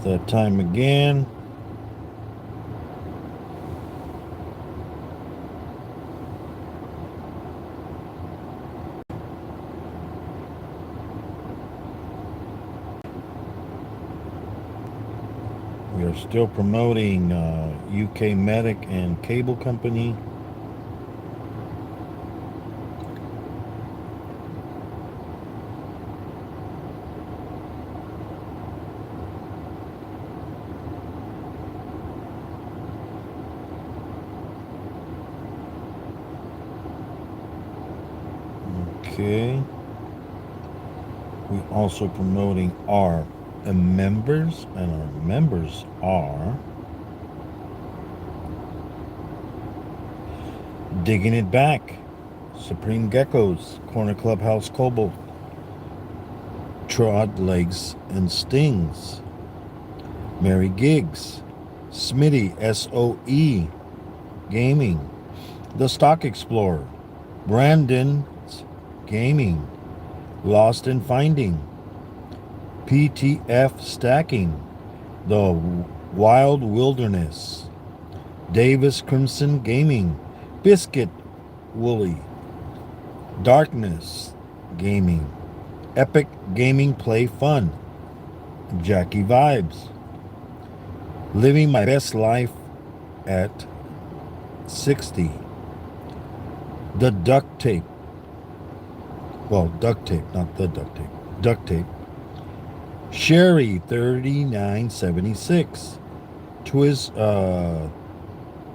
that time again. We are still promoting UK Medic and Cable Company. Okay. We're also promoting our members, and our members are Digging It Back, Supreme Geckos, Corner Clubhouse Cobalt, Trod Legs and Stings, Mary Giggs, Smitty SOE Gaming, The Stock Explorer, Brandon's Gaming, Lost and Finding, PTF Stacking, The Wild Wilderness, Davis Crimson Gaming, Biscuit Wooly, Darkness Gaming, Epic Gaming Play Fun, Jackie Vibes, Living My Best Life at 60, The Duct Tape, well, Duct Tape, not The Duct Tape, Duct Tape, Sherry 3976,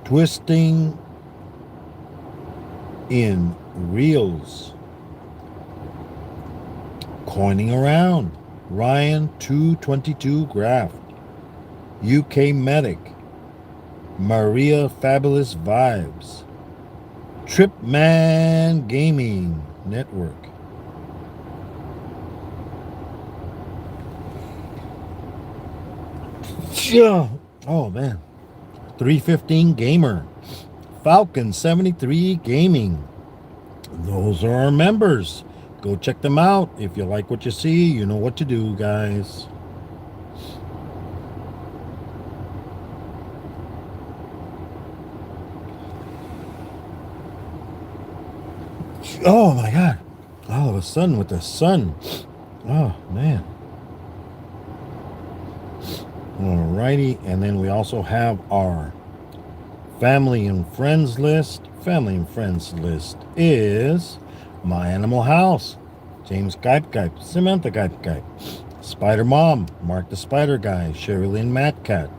Twisting in Reels, Coining Around, Ryan 222 Graft, UK Medic, Maria Fabulous Vibes, Tripman Gaming Network, oh man, 315 Gamer, Falcon 73 Gaming. Those are our members. Go check them out. If you like what you see, you know what to do, guys. Oh my God. All of a sudden with the sun. Oh man. Alrighty. And then we also have our family and friends list. Family and friends list is My Animal House, James Gype, Samantha Gype, Spider Mom, Mark the Spider Guy, Sherry Lynn Matcat,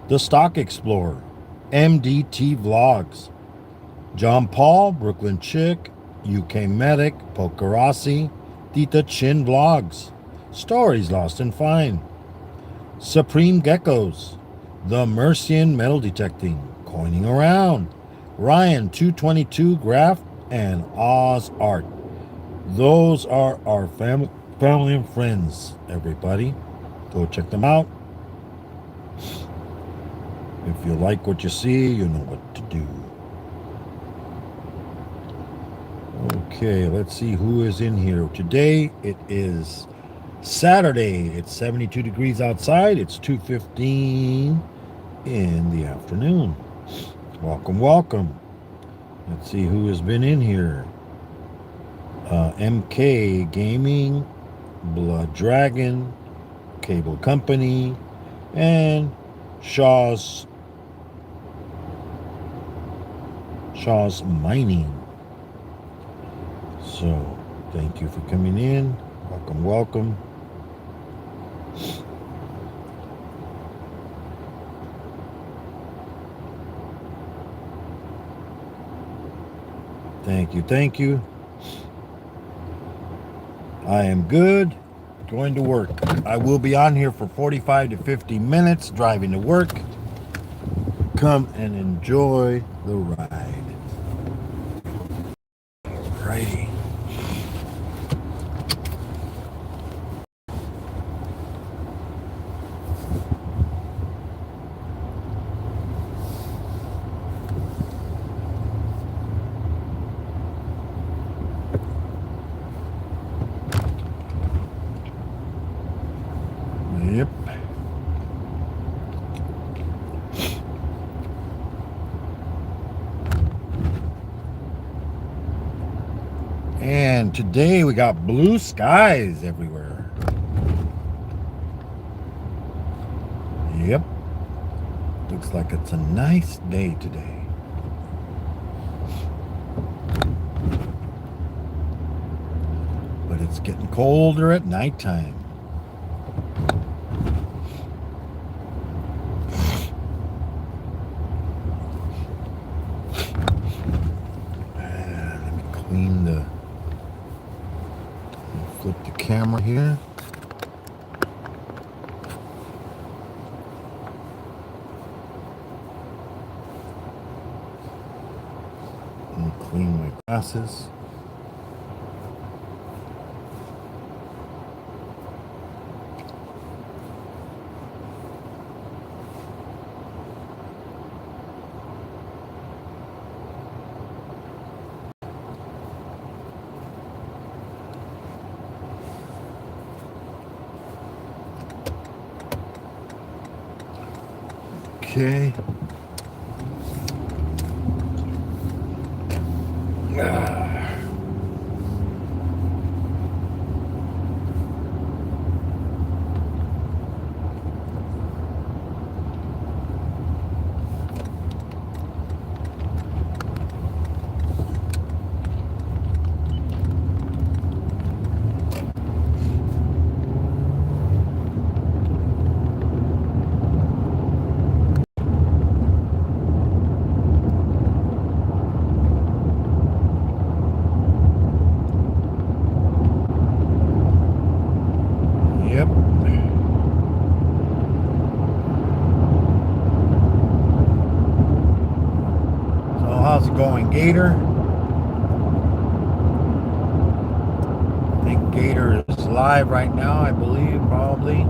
The Stock Explorer, MDT Vlogs, John Paul, Brooklyn Chick, UK Medic, Pokerossi, Tita Chin Vlogs, Stories Lost and Find, Supreme Geckos, The Mercian Metal Detecting, Coining Around, Ryan 222 Graph, and Oz Art. Those are our family and friends, everybody. Go check them out. If you like what you see, you know what to do. Okay, let's see who is in here. Today it is Saturday. It's 72 degrees outside. It's 2:15 in the afternoon. Welcome. Let's see who has been in here. MK Gaming, Blood Dragon, Cable Company, and Shaw's Mining. So, thank you for coming in. Welcome. Thank you. I am good. Going to work. I will be on here for 45 to 50 minutes driving to work. Come and enjoy the ride. Alrighty. Yep. And today we got blue skies everywhere. Yep. Looks like it's a nice day today. But it's getting colder at nighttime. Let me clean the... Flip the camera here. And clean my glasses. Okay. Yep. So how's it going, Gator? I think Gator is live right now, I believe, probably.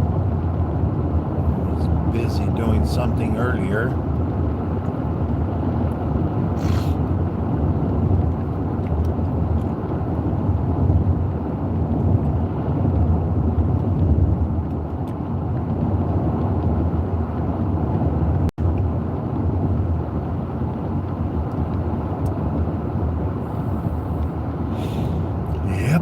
He's busy doing something earlier. Yep.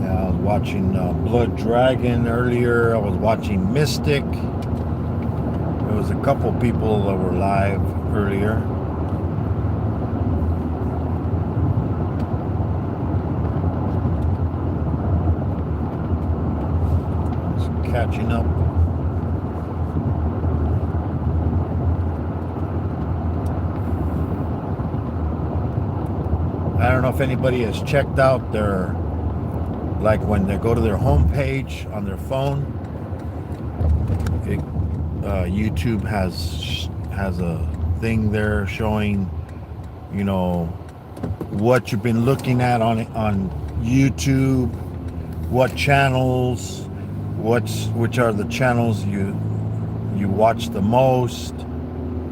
Yeah, I was watching Blood Dragon earlier. I was watching Mystic. There was a couple people that were live earlier. Just catching up. I don't know if anybody has checked out their, like when they go to their home page on their phone, YouTube has a thing there showing, you know, what you've been looking at on YouTube, what channels, which are the channels you watch the most,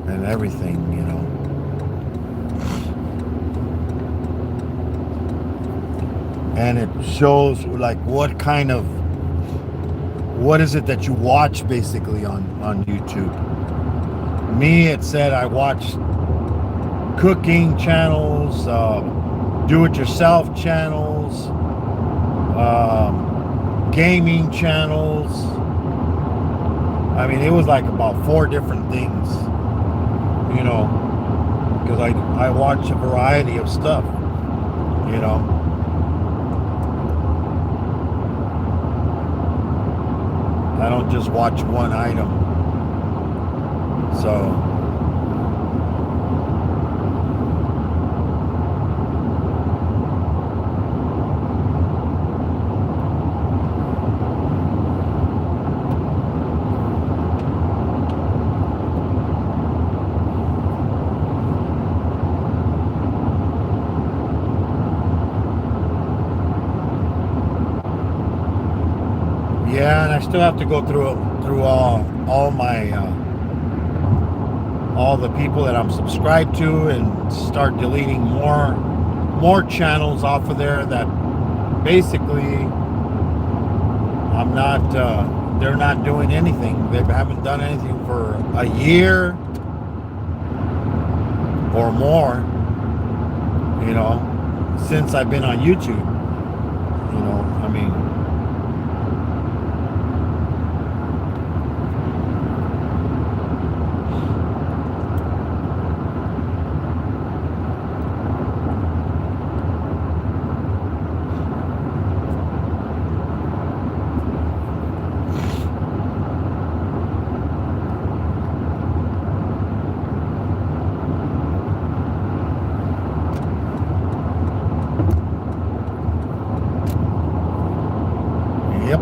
and everything, you know. And it shows like what is it that you watch basically on YouTube. Me, it said I watched cooking channels, do-it-yourself channels, gaming channels. I mean, it was like about 4 different things, you know, because I watch a variety of stuff, you know. I don't just watch one item. So Yeah, and I still have to go through all my all the people that I'm subscribed to and start deleting more channels off of there that basically I'm not they're not doing anything. They haven't done anything for a year or more, you know, since I've been on YouTube. You know, I mean, yep.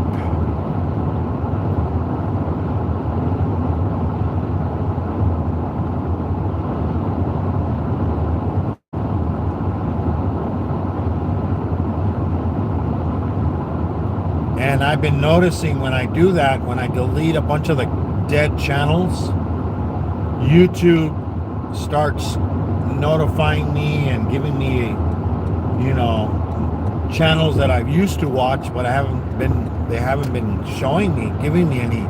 And I've been noticing when I do that, when I delete a bunch of the dead channels, YouTube starts notifying me and giving me, you know, channels that I've used to watch, but they haven't been showing me, giving me any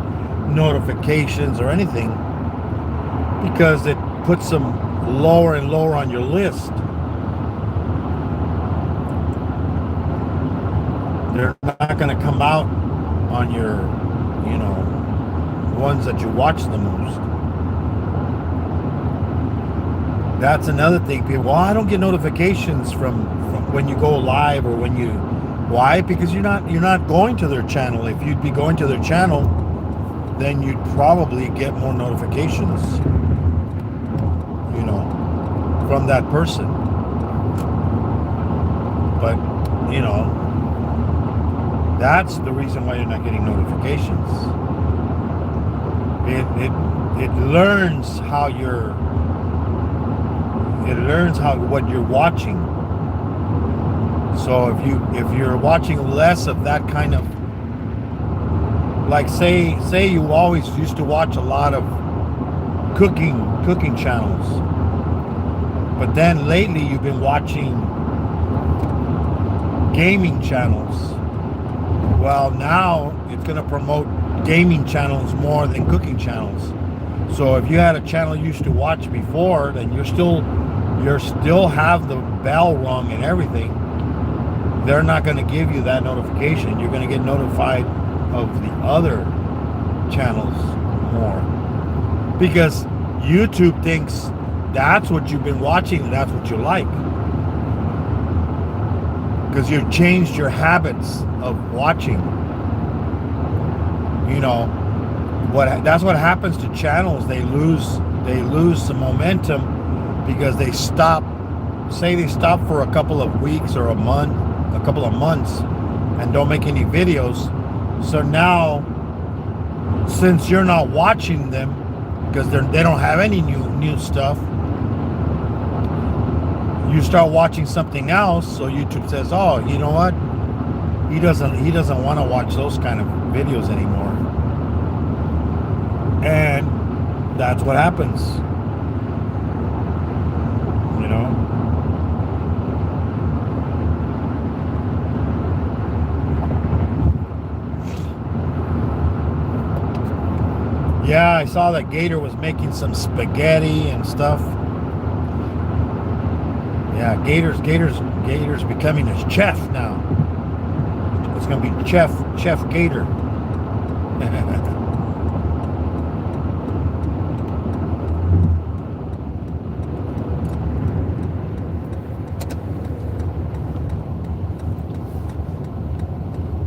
notifications or anything, because it puts them lower and lower on your list. They're not going to come out on your, you know, ones that you watch the most. That's another thing. People, well, I don't get notifications from when you go live or when you. Why? Because you're not going to their channel. If you'd be going to their channel, then you'd probably get more notifications, you know, from that person. But, you know, that's the reason why you're not getting notifications. It learns how you're. It learns what you're watching. So if you're watching less of that kind of, like say you always used to watch a lot of cooking channels, but then lately you've been watching gaming channels. Well, now it's going to promote gaming channels more than cooking channels. So if you had a channel you used to watch before, then you still have the bell rung and everything. They're not going to give you that notification. You're going to get notified of the other channels more, because YouTube thinks that's what you've been watching and that's what you like, because you've changed your habits of watching. You know, that's what happens to channels. They lose some momentum because they stop for a couple of weeks or a couple of months and don't make any videos. So now, since you're not watching them because they don't have any new stuff, you start watching something else. So YouTube says, "Oh, you know what? He doesn't want to watch those kind of videos anymore." And that's what happens. You know? Yeah, I saw that Gator was making some spaghetti and stuff. Yeah, Gator's becoming a chef now. It's gonna be Chef Gator.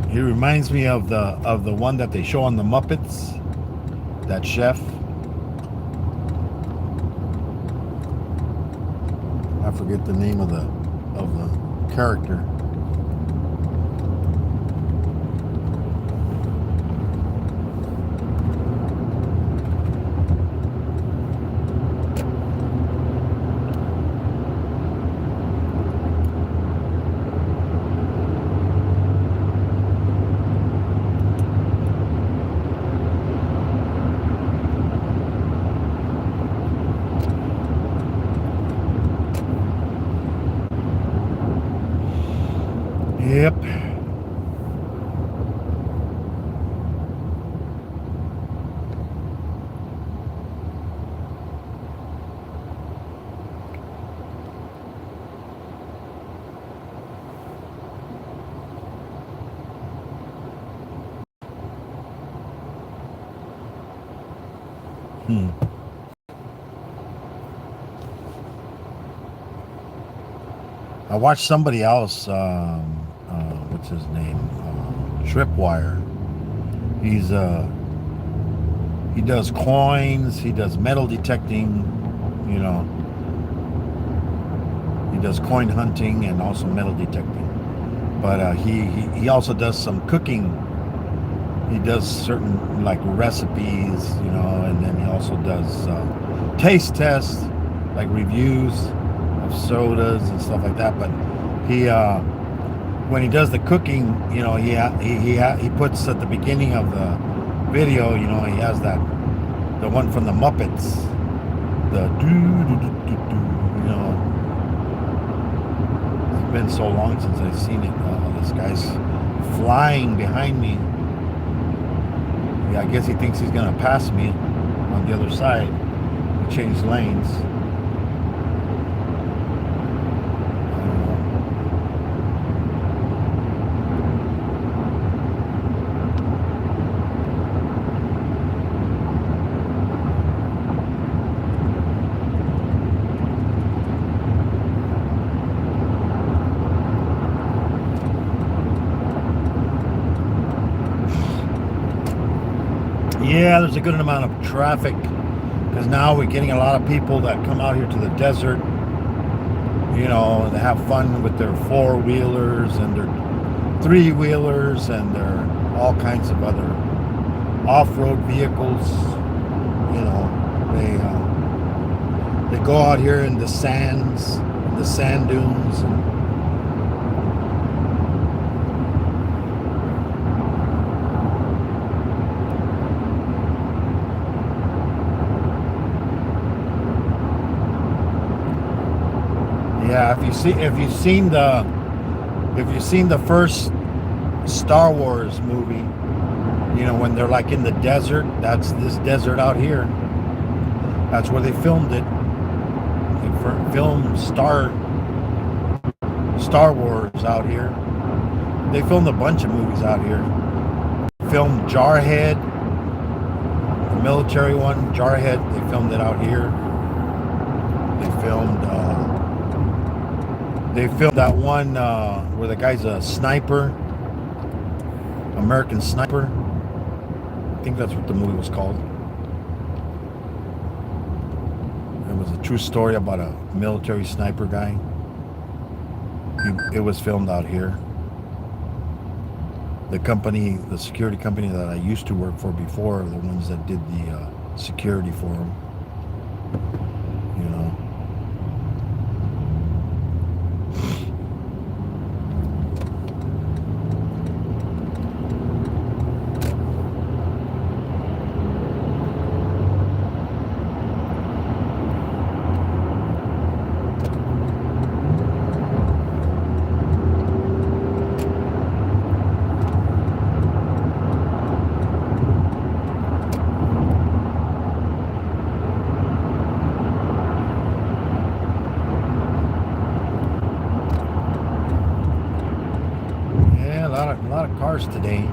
He reminds me of the one that they show on the Muppets. That chef. I forget the name of the character. Yep. I watched somebody else. What's his name? Tripwire. He's he does coins. He does metal detecting. You know, he does coin hunting and also metal detecting. But he also does some cooking. He does certain like recipes, you know, and then he also does taste tests, like reviews of sodas and stuff like that. But he when he does the cooking, you know, he puts at the beginning of the video, you know, he has that the one from the Muppets, the do do do do do, you know. It's been so long since I've seen it. This guy's flying behind me. Yeah, I guess he thinks he's gonna pass me on the other side. We changed lanes. Yeah, there's a good amount of traffic because now we're getting a lot of people that come out here to the desert, you know, and they have fun with their four-wheelers and their three-wheelers and their all kinds of other off-road vehicles. You know, they go out here in the sands, the sand dunes, and yeah, if you've seen the first Star Wars movie, you know, when they're like in the desert, that's this desert out here. That's where they filmed it. They filmed Star Wars out here. They filmed a bunch of movies out here. Filmed Jarhead, the military one, Jarhead. They filmed it out here. They filmed that one where the guy's a sniper, American Sniper. I think that's what the movie was called. It was a true story about a military sniper guy. It was filmed out here. The security company that I used to work for before, the ones that did the security for him. You know. A lot of cars today. We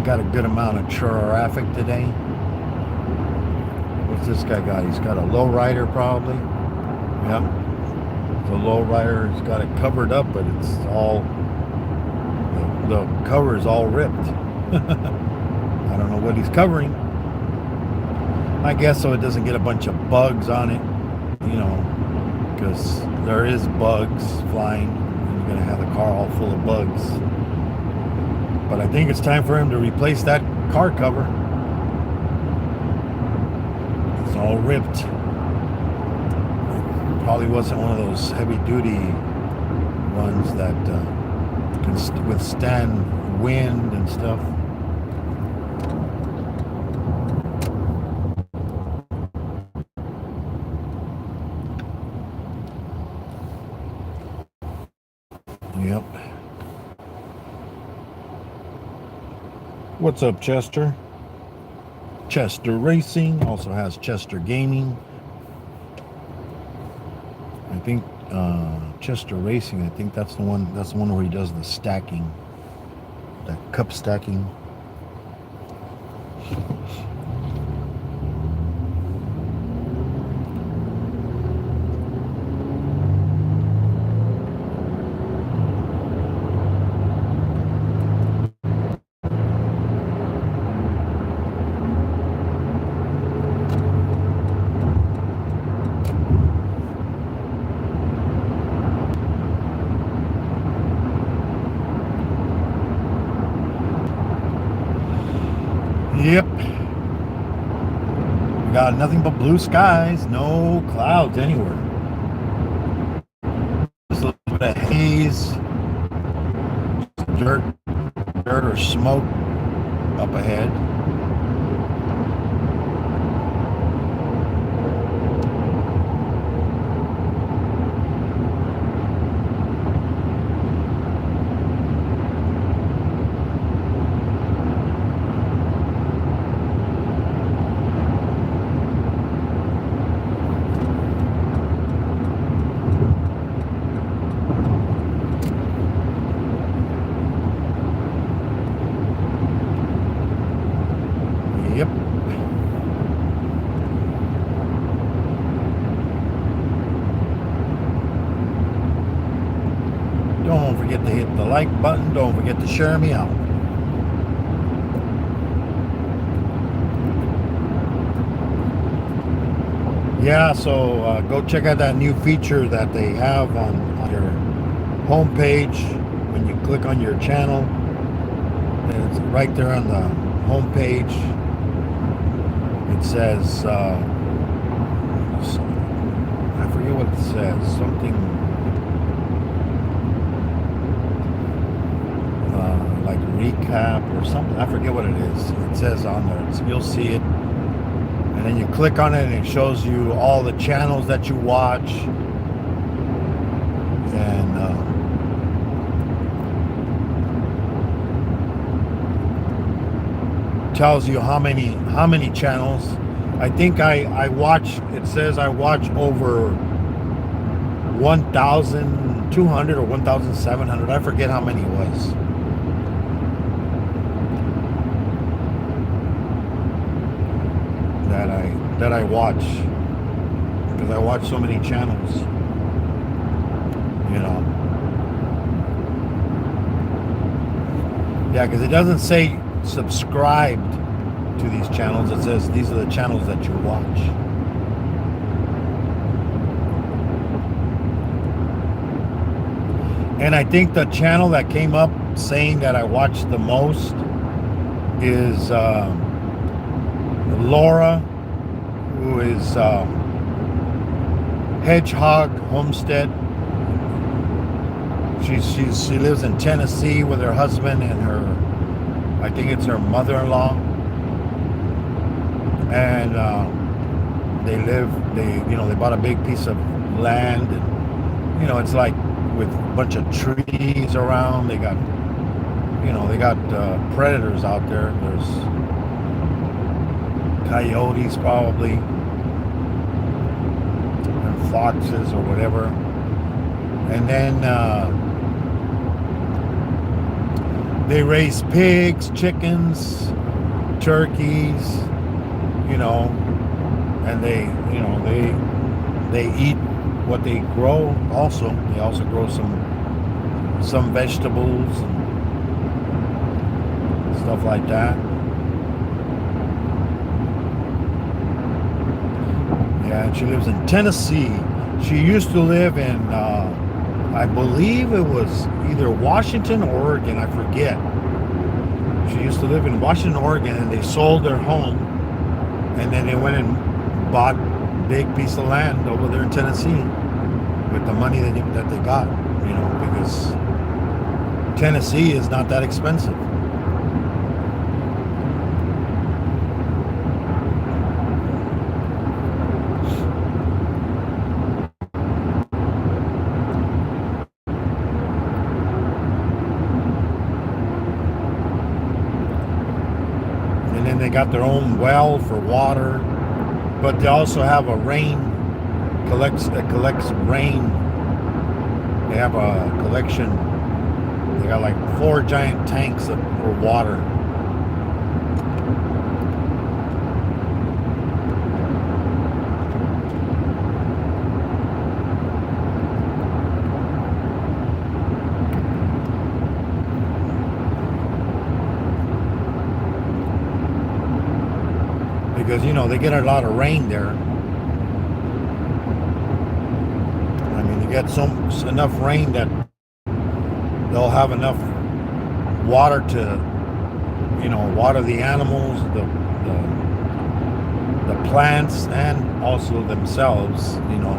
got a good amount of traffic today. What's this guy got? He's got a lowrider probably. Yep. The lowrider, he's got it covered up, but it's all, the cover is all ripped. I don't know what he's covering. I guess so it doesn't get a bunch of bugs on it, you know, because there is bugs flying. You're going to have the car all full of bugs. But I think it's time for him to replace that car cover. It's all ripped. Probably wasn't one of those heavy-duty ones that can withstand wind and stuff. Yep. What's up, Chester? Chester Racing also has Chester Gaming. I think Chester Racing. I think that's the one. That's the one where he does the stacking, that cup stacking. Yep. We got nothing but blue skies, no clouds anywhere. Just a little bit of haze, dirt or smoke up ahead. Yep. Don't forget to hit the like button. Don't forget to share me out. Yeah, so go check out that new feature that they have on your homepage. When you click on your channel, it's right there on the homepage. It says, I forget what it says, something like recap or something. I forget what it is. It says on there, so you'll see it. And then you click on it and it shows you all the channels that you watch. And tells you how many channels. I think I watch, it says I watch over 1,200 or 1,700. I forget how many it was. That I watch, because I watch so many channels, you know. Yeah, because it doesn't say subscribed to these channels. It says these are the channels that you watch. And I think the channel that came up saying that I watch the most is Laura, who is Hedgehog Homestead. She lives in Tennessee with her husband and her, I think it's her mother-in-law. And they bought a big piece of land, and it's like with a bunch of trees around. They got predators out there. There's coyotes probably, and foxes or whatever. And then they raise pigs, chickens, turkeys, and they eat what they grow also. They also grow some vegetables and stuff like that. Yeah, and she lives in Tennessee. She used to live in, I believe it was either Washington or Oregon, I forget. She used to live in Washington, Oregon, and they sold their home, and then they went and bought a big piece of land over there in Tennessee with the money that they got, because Tennessee is not that expensive. got their own well for water, but they also have a rain collects rain. They have a collection. They got like 4 giant tanks for water. Because, you know, they get a lot of rain there. I mean, they get enough rain that they'll have enough water to, you know, water the animals, the plants, and also themselves, you know,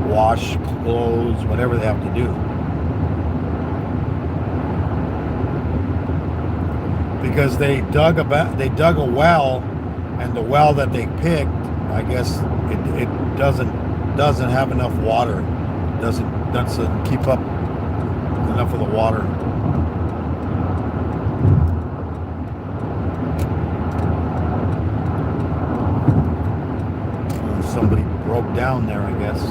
wash clothes, whatever they have to do. Because they dug a well, and the well that they picked, I guess it doesn't have enough water. Doesn't keep up enough of the water. Somebody broke down there, I guess.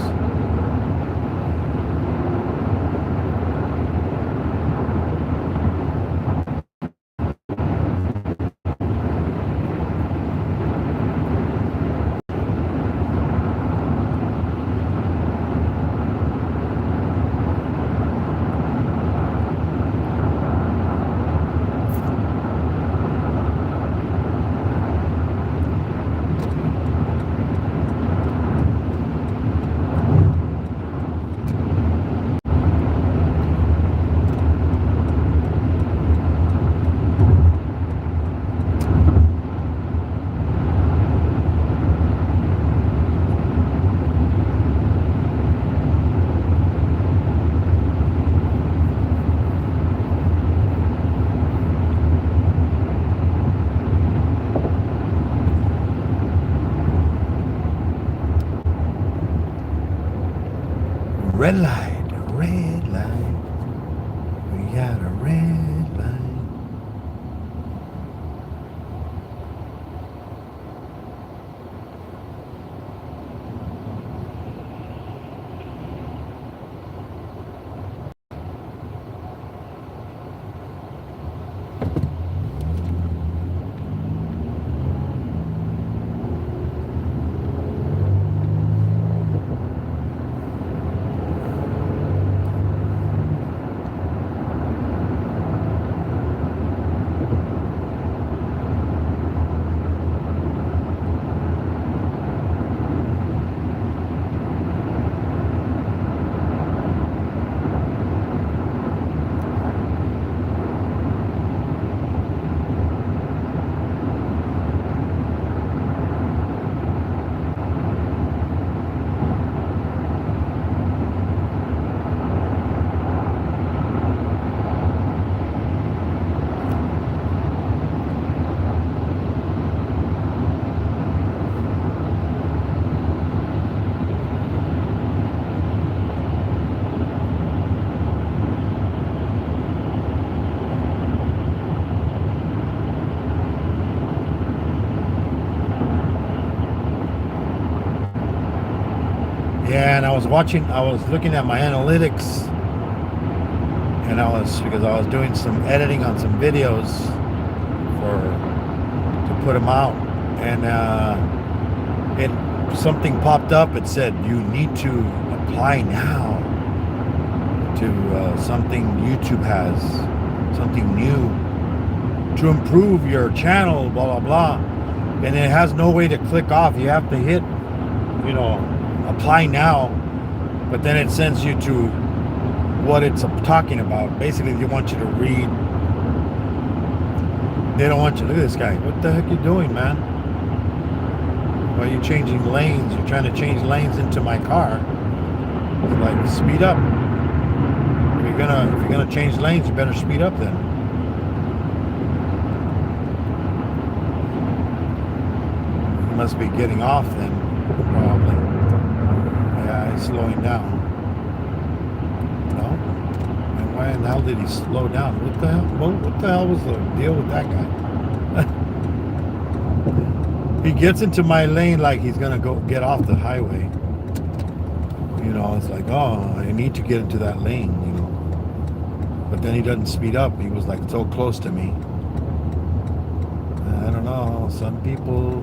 Red light, red light. We got a red light. Yeah, and I was looking at my analytics, and because I was doing some editing on some videos to put them out, and something popped up. It said you need to apply now to something YouTube has, something new to improve your channel, blah blah blah, and it has no way to click off. You have to hit, you know, apply now, but then it sends you to what it's talking about. Basically, they want you to read. They don't want you. Look at this guy. What the heck are you doing, man? Why are you changing lanes? You're trying to change lanes into my car. It's like, speed up. If you're gonna change lanes, you better speed up then. You must be getting off then, probably. Yeah, he's slowing down. No? And why in the hell did he slow down? What the hell? What the hell was the deal with that guy? He gets into my lane like he's gonna go get off the highway. You know, it's like, oh, I need to get into that lane, you know. But then he doesn't speed up. He was like so close to me. I don't know. Some people,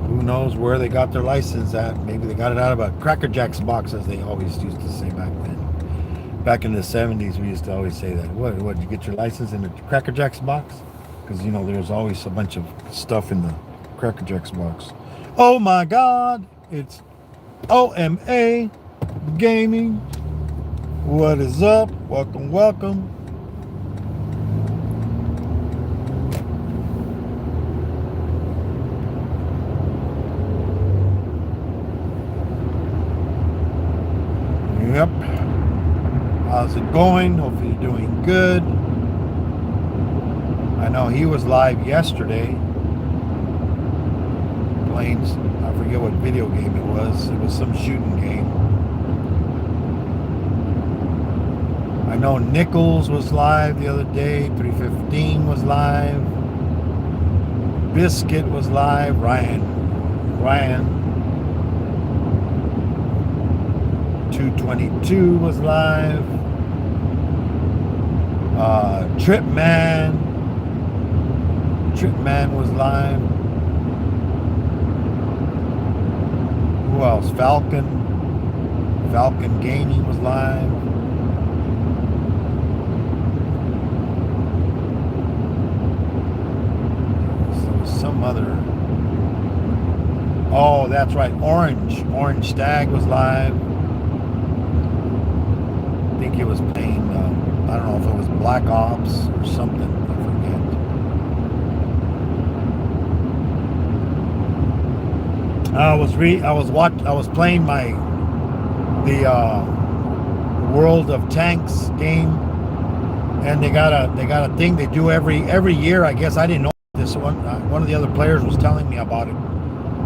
who knows where they got their license at? Maybe they got it out of a Cracker Jacks box, as they always used to say back then. Back in the 70s, we used to always say that. What, did you get your license in the Cracker Jacks box? Because, you know, there's always a bunch of stuff in the Cracker Jacks box. Oh my God, it's OMA Gaming. What is up? Welcome, welcome. Yep. How's it going? Hopefully you're doing good. I know he was live yesterday playing, I forget what video game it was. It was some shooting game. I know Nichols was live the other day. 315 was live. Biscuit was live. Ryan 222 was live. Tripman was live. Who else? Falcon Gaming was live. So some other. Oh, that's right. Orange Stag was live. I think he was playing, I don't know if it was Black Ops or something, I forget. I was playing the World of Tanks game, and they got a thing they do every year. I guess I didn't know this one. One of the other players was telling me about it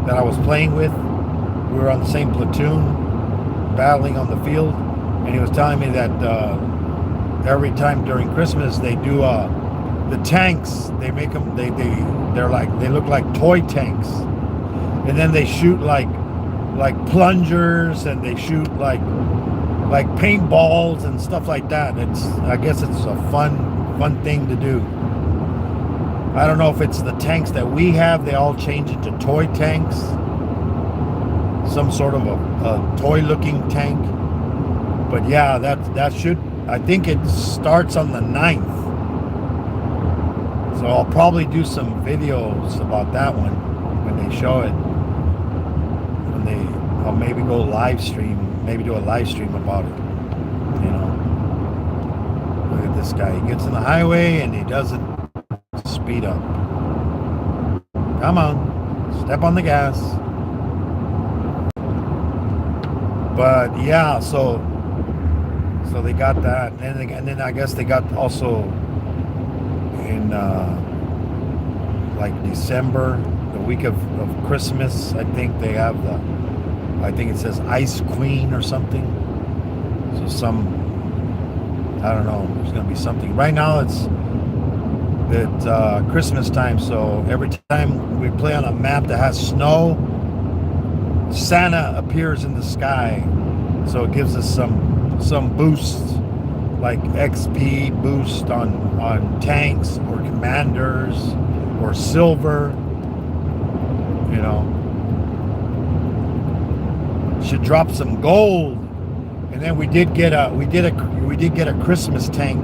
that I was playing with. We were on the same platoon, battling on the field. And he was telling me that every time during Christmas they do the tanks. They make them. They look like toy tanks, and then they shoot like plungers, and they shoot like paintballs and stuff like that. I guess it's a fun thing to do. I don't know if it's the tanks that we have. They all change into toy tanks. Some sort of a toy-looking tank. But yeah, that should, I think it starts on the 9th. So I'll probably do some videos about that one when they show it. I'll maybe go live stream, maybe do a live stream about it. You know, look at this guy. He gets in the highway and he doesn't speed up. Come on, step on the gas. But yeah, so they got that, and then I guess they got also in like December, the week of Christmas. I think they have I think it says Ice Queen or something. So I don't know. There's gonna be something. Right now it's Christmas time, so every time we play on a map that has snow, Santa appears in the sky. So it gives us some boosts, like XP boost on tanks or commanders or silver. You know, should drop some gold. And then we did get a Christmas tank.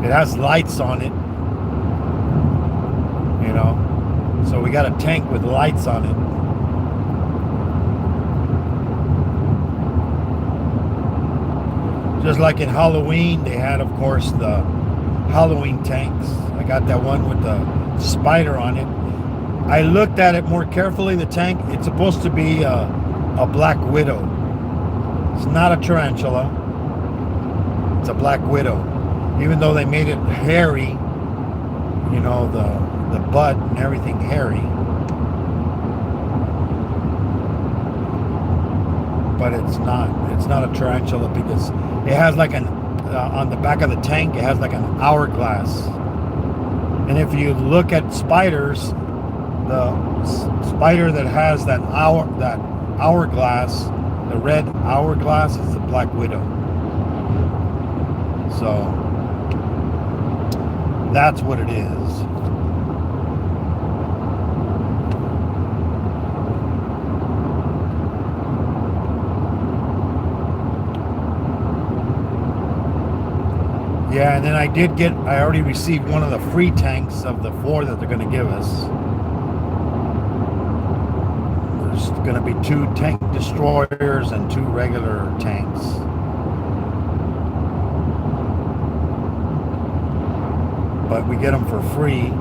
It has lights on it. You know, so we got a tank with lights on it. Just like in Halloween, they had, of course, the Halloween tanks. I got that one with the spider on it. I looked at it more carefully, the tank. It's supposed to be a Black Widow. It's not a tarantula. It's a Black Widow. Even though they made it hairy, you know, the butt and everything hairy. But it's not a tarantula because it has like on the back of the tank, it has like an hourglass. And if you look at spiders, spider that has that hourglass, the red hourglass, is the Black Widow. So that's what it is. Yeah, and then I already received one of the free tanks of the 4 that they're going to give us. There's going to be 2 tank destroyers and 2 regular tanks. But we get them for free,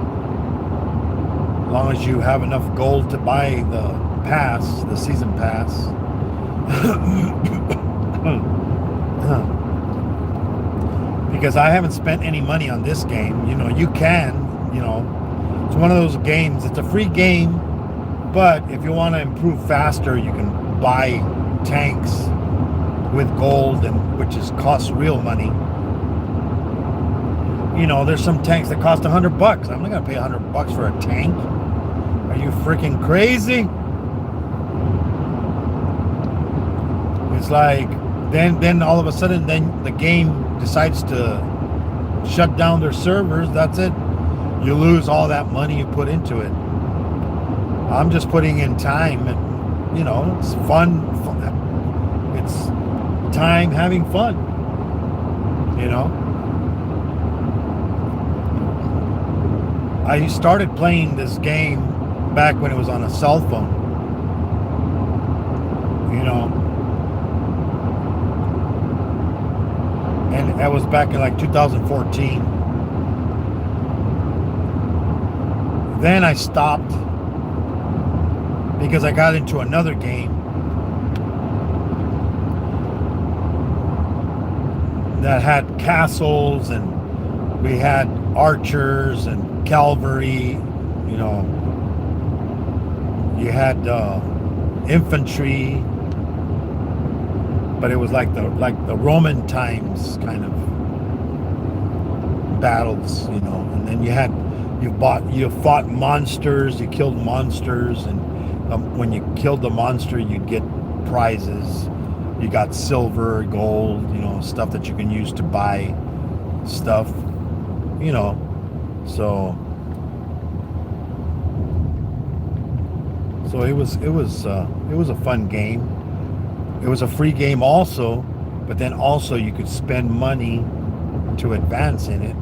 as long as you have enough gold to buy the pass, the season pass. Because I haven't spent any money on this game. You know, you can, you know, it's one of those games. It's a free game, but if you want to improve faster, you can buy tanks with gold, and which costs real money. You know, there's some tanks that cost $100. I'm not gonna pay $100 for a tank. Are you freaking crazy? It's like then all of a sudden, then the game decides to shut down their servers. That's it. You lose all that money you put into it. I'm just putting in time, and you know, it's fun. It's time having fun. You know, I started playing this game back when it was on a cell phone. You know. And that was back in like 2014. Then I stopped because I got into another game that had castles, and we had archers and cavalry. You know, you had infantry. But it was like the Roman times kind of battles, you know. And then you fought monsters, you killed monsters, and when you killed the monster, you'd get prizes. You got silver, gold, you know, stuff that you can use to buy stuff, you know. So it was a fun game. It was a free game also, but then also you could spend money to advance in it.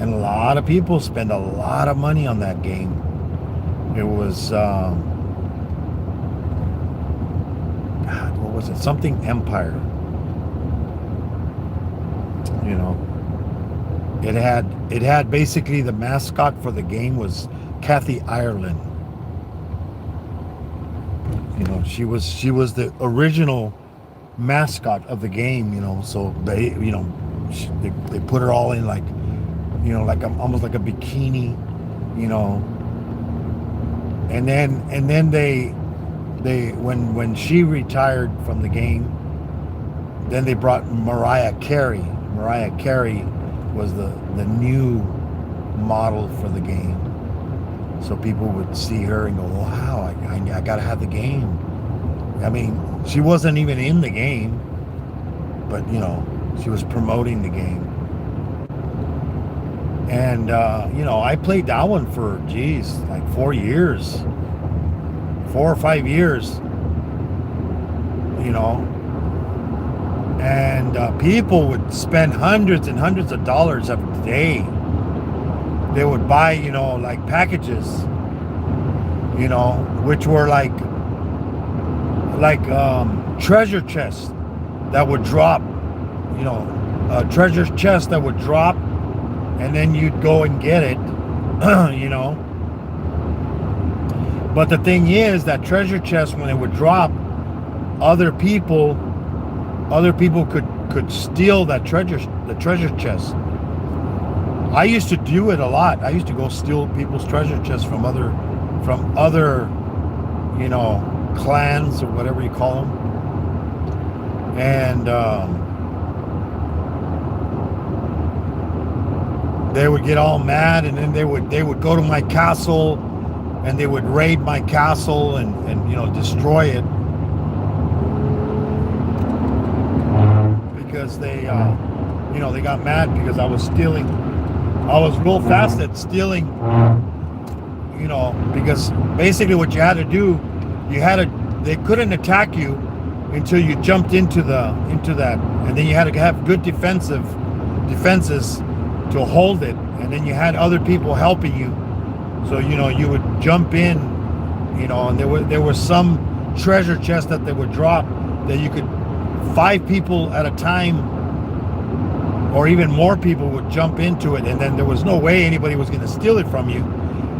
And a lot of people spend a lot of money on that game. It was, God, what was it? Something Empire. You know, it had basically the mascot for the game was Kathy Ireland. You know, she was the original mascot of the game. You know, so they put her all in like, you know, like almost like a bikini, you know. And then they when she retired from the game, then they brought Mariah Carey. Mariah Carey was the new model for the game. So people would see her and go, wow, I got to have the game. I mean, she wasn't even in the game, but, you know, she was promoting the game. And, you know, I played that one for, like 4 years. 4 or 5 years. You know. And people would spend hundreds and hundreds of dollars a day. They would buy, you know, like packages, you know, which were like treasure chests that would drop, you know, a treasure chest that would drop, and then you'd go and get it, you know. But the thing is that treasure chest, when it would drop, other people could steal the treasure chest. I used to do it a lot. I used to go steal people's treasure chests from other, you know, clans or whatever you call them. And they would get all mad, and then they would go to my castle, and they would raid my castle and destroy it because they got mad because I was stealing. I was real fast at stealing, because basically what you had to do, they couldn't attack you until you jumped into that, and then you had to have good defenses to hold it, and then you had other people helping you, so you would jump in, and there was some treasure chest that they would drop that you could 5 people at a time or even more people would jump into it, and then there was no way anybody was going to steal it from you,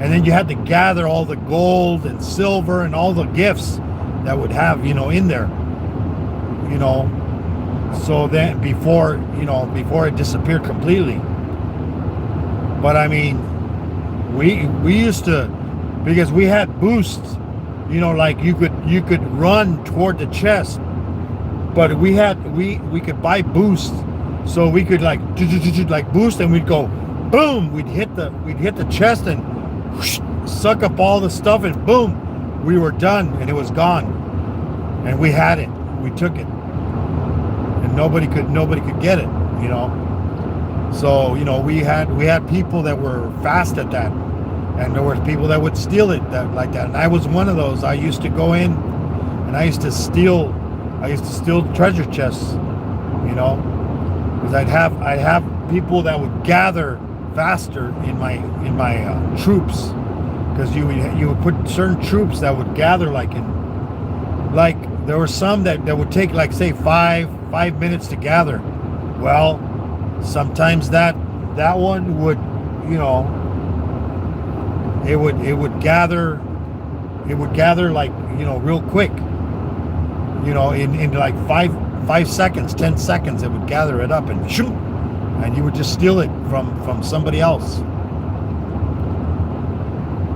and then you had to gather all the gold and silver and all the gifts that would have in there, so then before it disappeared completely. But I mean, we used to, because we had boosts, like you could run toward the chest, but we could buy boosts, so we could like boost, and we'd go boom, we'd hit the chest and whoosh, suck up all the stuff, and boom, we were done, and it was gone, and we had it, we took it, and nobody could get it, so we had people that were fast at that, and there were people that would steal it like that, and I was one of those. I used to go in and I used to steal treasure chests, because I'd have people that would gather faster in my troops, because you would put certain troops that would gather like there were some that would take like say 5 minutes to gather. Well, sometimes that one would it would gather like real quick, in like 5 seconds, 10 seconds, it would gather it up and shoot, and you would just steal it from somebody else.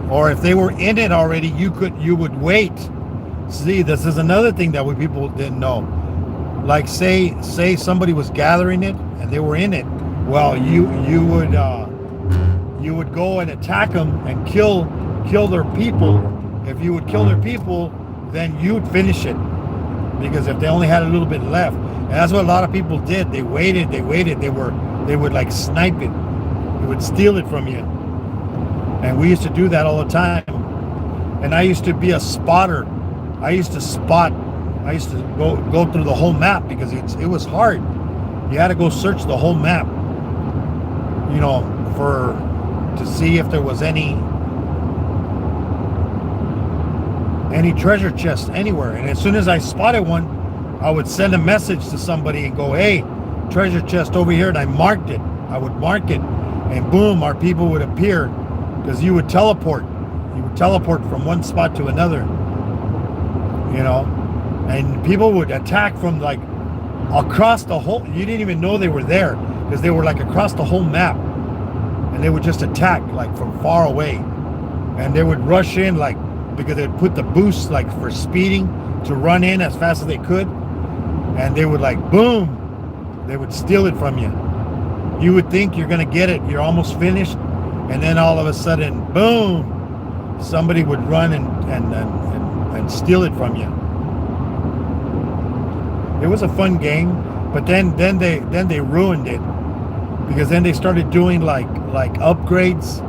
Or if they were in it already, you would wait. See, this is another thing that people didn't know. Like say somebody was gathering it and they were in it. Well, you would go and attack them and kill their people. If you would kill their people, then you'd finish it, because if they only had a little bit left. And that's what a lot of people did. They waited. They would like snipe it. They would steal it from you. And we used to do that all the time. And I used to be a spotter. I used to go through the whole map, because it was hard. You had to go search the whole map, to see if there was any treasure chest anywhere. And as soon as I spotted one, I would send a message to somebody and go, hey, treasure chest over here, and I marked it. I would mark it, and boom, our people would appear, because you would teleport from one spot to another, and people would attack from like across the whole, you didn't even know they were there, because they were like across the whole map, and they would just attack like from far away, and they would rush in like, because they'd put the boost like for speeding to run in as fast as they could, and they would like boom, they would steal it from you. You would think you're gonna get it, you're almost finished, and then all of a sudden, boom, somebody would run and steal it from you. It was a fun game, but then they ruined it, because then they started doing like upgrades.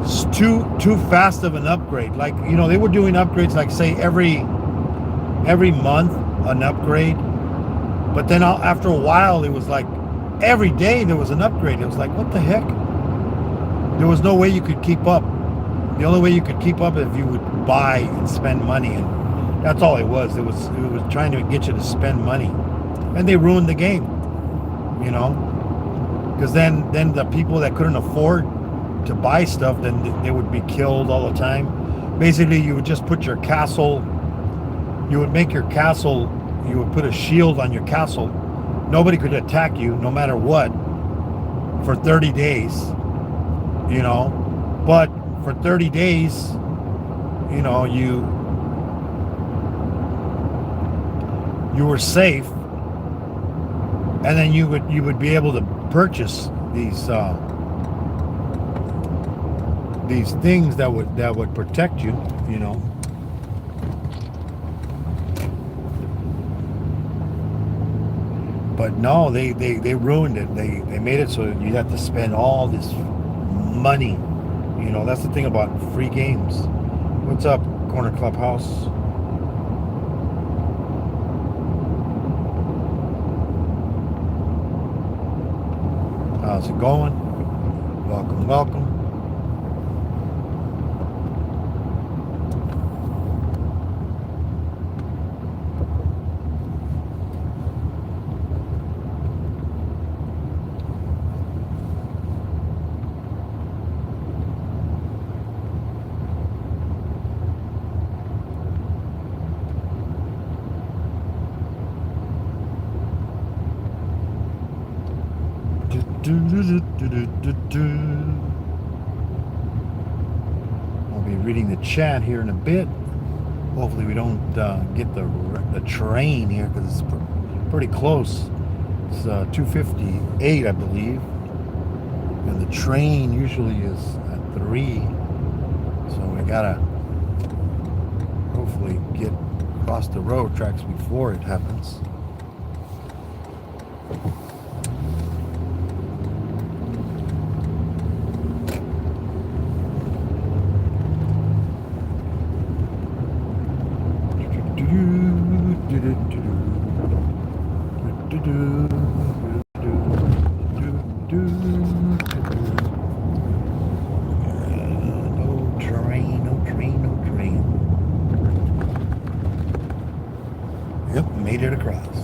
It's too fast of an upgrade. Like, they were doing upgrades like say every month an upgrade, but then after a while it was like every day there was an upgrade. It was like, what the heck? There was no way you could keep up. The only way you could keep up is if you would buy and spend money, and that's all it was. It was trying to get you to spend money, and they ruined the game, because then the people that couldn't afford to buy stuff, then they would be killed all the time. Basically, you would just put your castle, you would make your castle, you would put a shield on your castle. Nobody could attack you no matter what for 30 days, but for 30 days, you were safe, and then you would be able to purchase these these things that would protect you, you know. But no, they ruined it. They made it so you have to spend all this money. You know, that's the thing about free games. What's up, Corner Clubhouse? How's it going? Welcome, welcome. I'll be reading the chat here in a bit. Hopefully we don't get the train here because it's pretty close. It's 2:58, I believe, and the train usually is at 3. So we gotta hopefully get across the road tracks before it happens. Yep, made it across.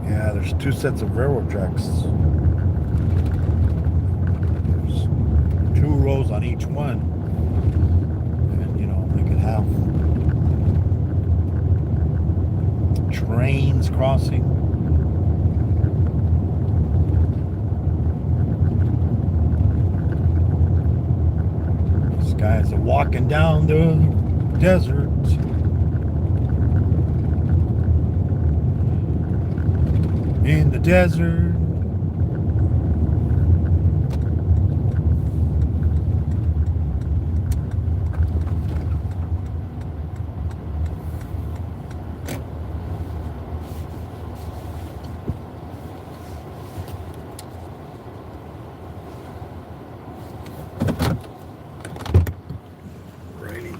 Yeah, there's 2 sets of railroad tracks. There's 2 rows on each one. And, you know, they could have trains crossing. These guys are walking down the desert. In the desert. Righty.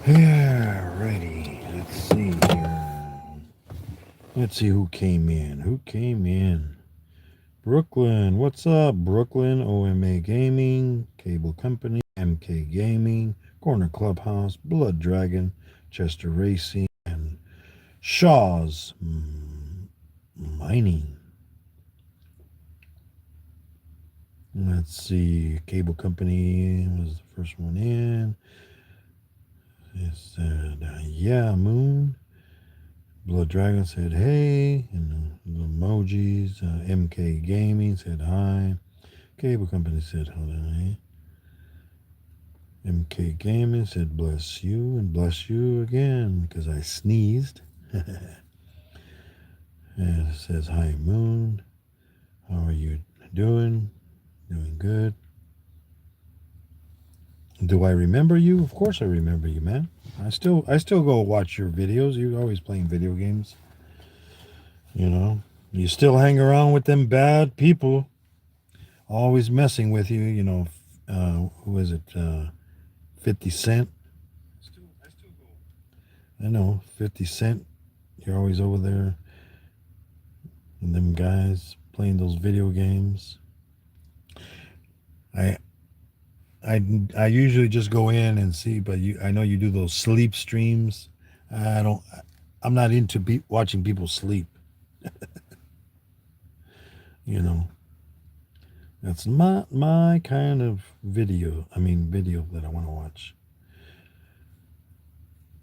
Yeah, righty. Let's see here. Let's see who came in. Who came in? Brooklyn. What's up, Brooklyn? OMA Gaming, Cable Company, MK Gaming, Corner Clubhouse, Blood Dragon, Chester Racing, and Shaw's Mining. Let's see. Cable Company was the first one in. It said, yeah, Moon. Blood Dragon said, hey. And the emojis. MK Gaming said, hi. Cable Company said, hi. MK Gaming said, bless you, and bless you again because I sneezed. And it says, hi, Moon. How are you doing? Doing good. Do I remember you? Of course I remember you, man. I still go watch your videos. You're always playing video games. You know, you still hang around with them bad people, always messing with you. You know, who is it? 50 Cent. I still go. I know, 50 Cent. You're always over there, and them guys playing those video games. I I usually just go in and see, but I know you do those sleep streams. I don't I'm not into watching people sleep. You know, that's not my kind of video. I mean, video that I want to watch.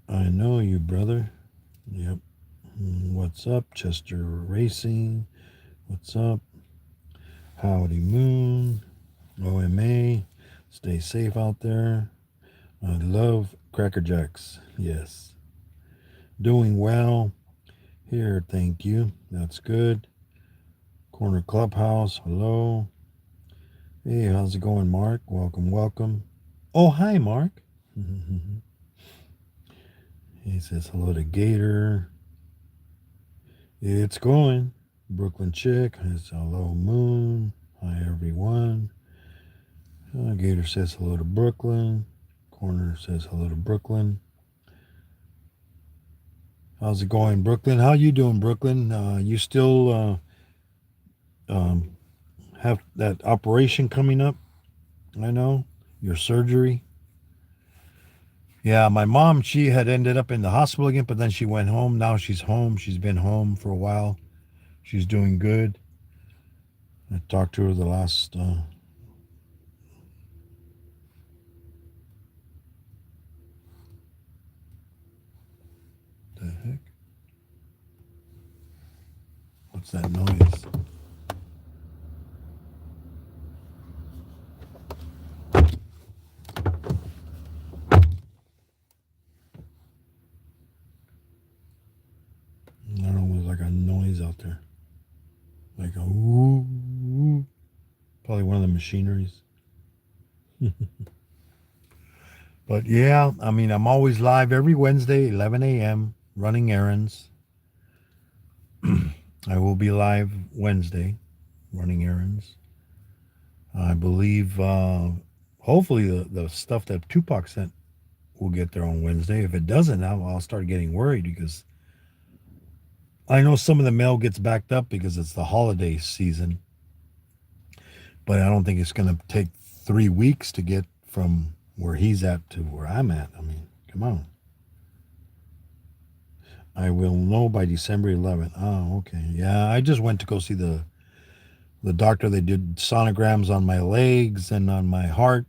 I know you, brother. Yep. What's up, Chester Racing? What's up? Howdy Moon. OMA. Stay safe out there. I love Cracker Jacks. Yes. Doing well. Here, thank you. That's good. Corner Clubhouse. Hello. Hey, how's it going, Mark? Welcome, welcome. Oh, hi, Mark. He says hello to Gator. It's going. Brooklyn Chick says hello, Moon. Hi, everyone. Gator says hello to Brooklyn. Corner says hello to Brooklyn. How's it going, Brooklyn? How you doing, Brooklyn? You still have that operation coming up? I know. Your surgery. Yeah, my mom, she had ended up in the hospital again, but then she went home. Now she's home. She's been home for a while. She's doing good. I talked to her the last... the heck? What's that noise? I don't know, it was like a noise out there. Like a ooh. Probably one of the machineries. But yeah, I mean, I'm always live every Wednesday, 11 a.m., running errands. I will be live Wednesday, running errands. I believe, hopefully, the stuff that Tupac sent will get there on Wednesday. If it doesn't, I'll start getting worried because I know some of the mail gets backed up because it's the holiday season. But I don't think it's going to take 3 weeks to get from where he's at to where I'm at. I mean, come on. I will know by December 11th. Oh, okay. Yeah, I just went to go see the doctor. They did sonograms on my legs and on my heart.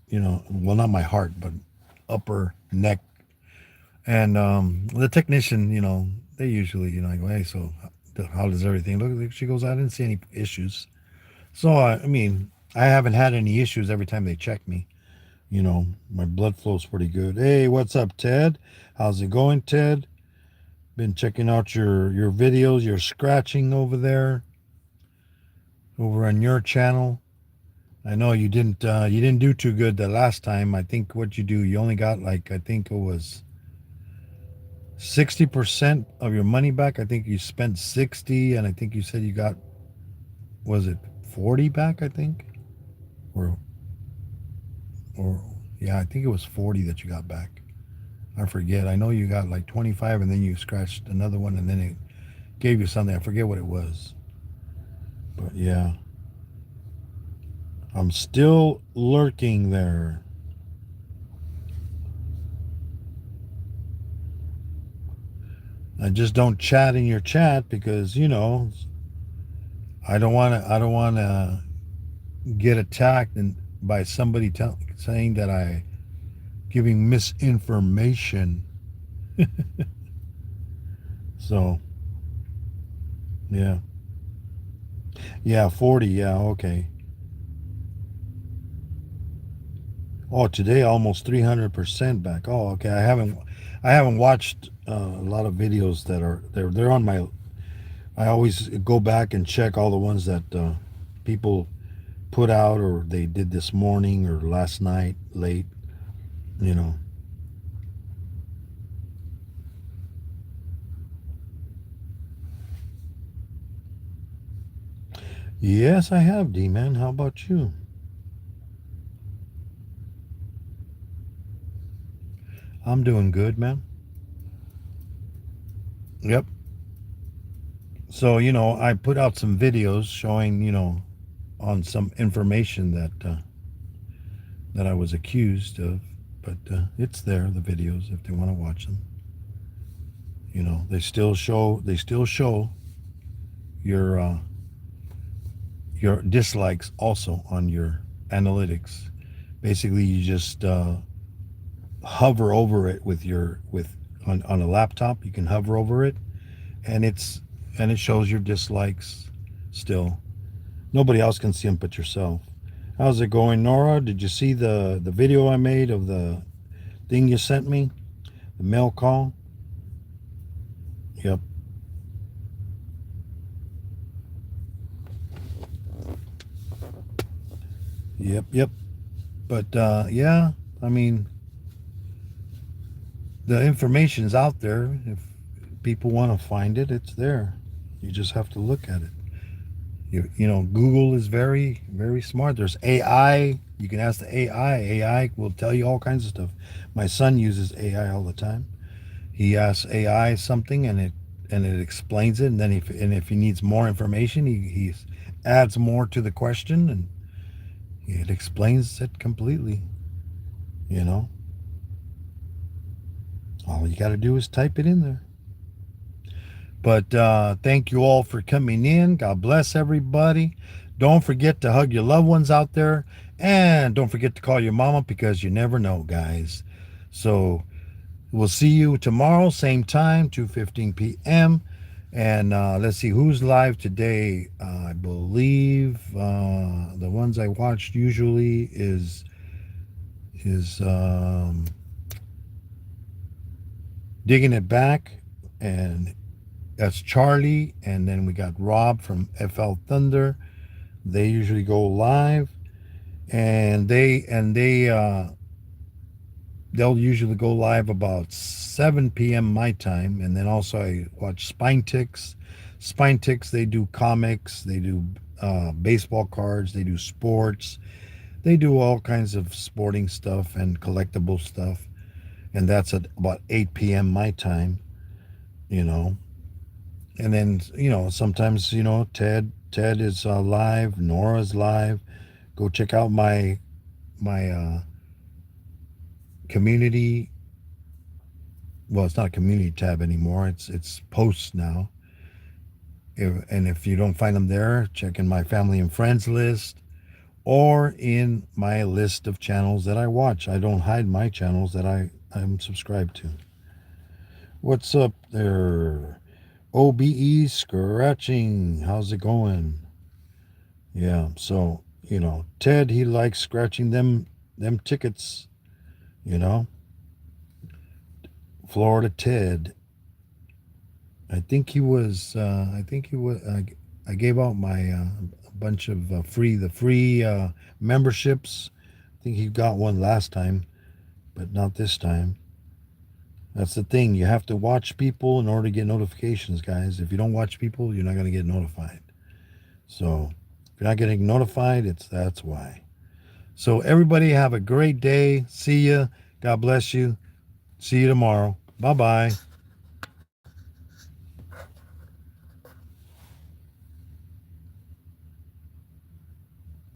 You know, well, not my heart, but upper neck. And the technician, you know, they usually, you know, I go, hey, so how does everything look? She goes, I didn't see any issues. So, I mean, I haven't had any issues every time they check me. You know, my blood flow's pretty good. Hey, what's up, Ted? How's it going, Ted? Been checking out your videos, your scratching over there, over on your channel. I know you didn't do too good the last time. I think what you do, you only got like, I think it was 60% of your money back. I think you spent 60, and I think you said you got, was it 40 back? I think, or yeah, I think it was 40 that you got back. I forget. I know you got like 25, and then you scratched another one, and then it gave you something. I forget what it was. But yeah, I'm still lurking there. I just don't chat in your chat because, you know, I don't want to get attacked and by somebody saying that I giving misinformation. So, yeah. Yeah, 40. Yeah, okay. Oh, today almost 300% back. Oh, okay. I haven't watched a lot of videos that are they're on my. I always go back and check all the ones that people put out or they did this morning or last night late. You know. Yes, I have, D-Man. How about you? I'm doing good, man. Yep. So, you know, I put out some videos showing, you know, on some information that I was accused of, but it's there, the videos, if they want to watch them. You know, they still show your dislikes also on your analytics. Basically, you just hover over it with your with on a laptop. You can hover over it, and it shows your dislikes still. Nobody else can see them but yourself. How's it going, Nora? Did you see the video I made of the thing you sent me? The mail call? Yep. Yep. But yeah, I mean, the information's out there. If people want to find it, it's there. You just have to look at it. You know, Google is very smart. There's AI. You can ask the AI. AI will tell you all kinds of stuff. My son uses AI all the time. He asks AI something, and it explains it. And then if he needs more information, he adds more to the question, and it explains it completely. You know, all you got to do is type it in there. But thank you all for coming in. God bless everybody. Don't forget to hug your loved ones out there. And don't forget to call your mama because you never know, guys. So we'll see you tomorrow, same time, 2:15 p.m. And let's see who's live today. I believe the ones I watched usually is Digging It Back, and that's Charlie, and then we got Rob from FL Thunder. They usually go live, and they'll usually go live about 7 p.m. my time, and then also I watch Spine Ticks. Spine Ticks, they do comics, they do baseball cards, they do sports, they do all kinds of sporting stuff and collectible stuff, and that's at about 8 p.m. my time. You know, and then sometimes Ted is live, Nora's live. Go check out my community. Well, it's not a community tab anymore. It's posts now. And if you don't find them there, check in my family and friends list or in my list of channels that I watch. I don't hide my channels that I'm subscribed to. What's up there? OBE scratching. How's it going? Yeah, so Ted, he likes scratching them tickets, you know. Florida Ted. I think he was. I think he was. I gave out my a bunch of free memberships. I think he got one last time, but not this time. That's the thing. You have to watch people in order to get notifications, guys. If you don't watch people, you're not going to get notified. So if you're not getting notified, that's why. So everybody have a great day. See ya. God bless you. See you tomorrow. Bye bye.